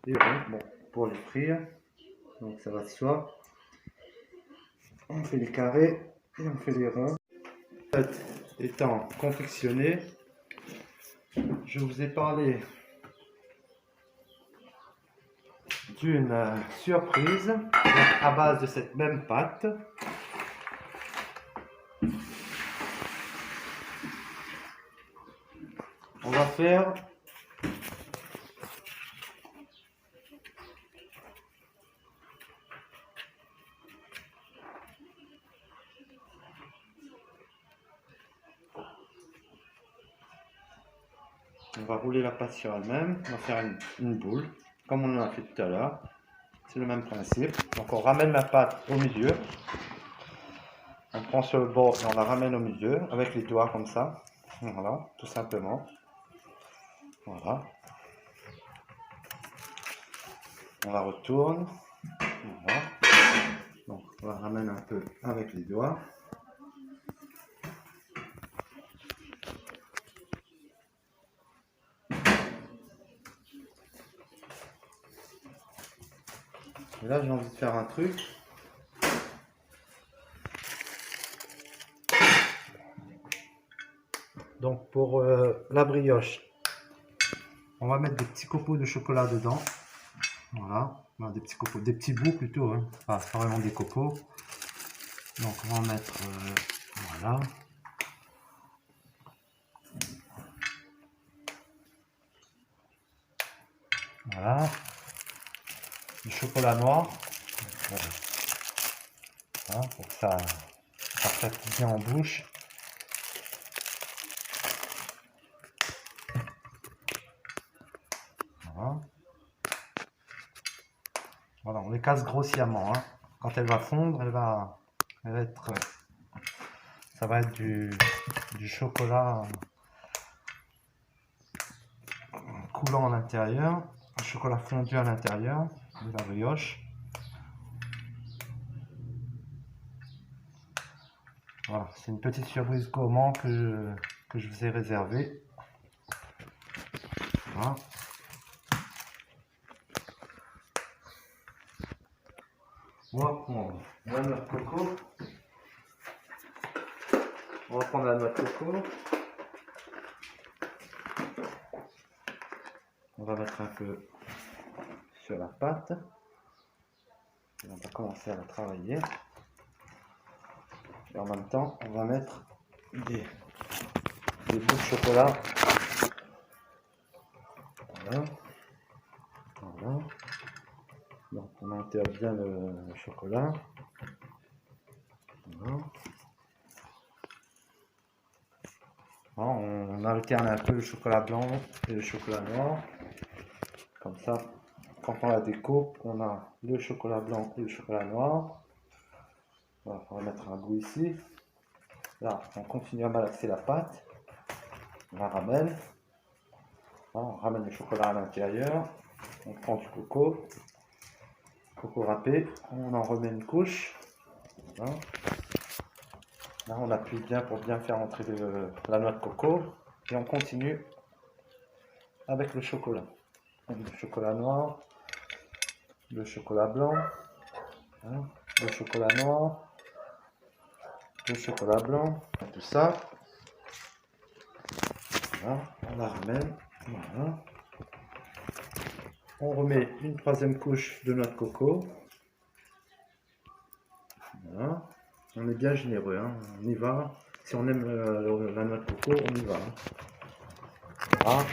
des ronds, bon, pour les frire, donc ça va de soi. On fait les carrés et on fait les ronds. Étant confectionné, je vous ai parlé d'une surprise à base de cette même pâte. On va faire on va rouler la pâte sur elle-même, on va faire une boule, comme on en a fait tout à l'heure. C'est le même principe. Donc on ramène la pâte au milieu. On prend sur le bord et on la ramène au milieu avec les doigts comme ça. Voilà, tout simplement. Voilà. On la retourne. Voilà. Donc on la ramène un peu avec les doigts. Et là j'ai envie de faire un truc. Donc pour la brioche, on va mettre des petits copeaux de chocolat dedans. Voilà, des petits copeaux, des petits bouts plutôt, hein. Enfin, c'est pas vraiment des copeaux. Donc on va en mettre, voilà. Voilà. Du chocolat noir. Voilà, pour que ça fasse bien en bouche. Voilà. Voilà, on les casse grossièrement, hein. Quand elle va fondre, elle va être, ça va être du chocolat coulant à l'intérieur, du chocolat fondu à l'intérieur de la brioche. Voilà, c'est une petite surprise gourmand que je vous ai réservée. Voilà. On va prendre la noix de coco. On va prendre la noix de coco. On va mettre un peu sur la pâte. Et on va commencer à la travailler. Et en même temps, on va mettre des bouts de chocolat. Voilà. Voilà. Donc on enterre bien le chocolat. Voilà. Voilà, on alterne un peu le chocolat blanc et le chocolat noir. Comme ça, quand on la découpe, on a le chocolat blanc et le chocolat noir. Voilà, on va mettre un goût ici. Là, on continue à malaxer la pâte. On la ramène. Voilà, on ramène le chocolat à l'intérieur. On prend du coco râpé. On en remet une couche. Voilà. Là, on appuie bien pour bien faire entrer la noix de coco. Et on continue avec le chocolat. Donc, le chocolat noir, le chocolat blanc, hein, le chocolat noir, le chocolat blanc, tout ça. Voilà, on la ramène. Voilà. On remet une troisième couche de noix de coco. Voilà. On est bien généreux, hein. On y va. Si on aime la noix de coco, on y va. Hein. Voilà.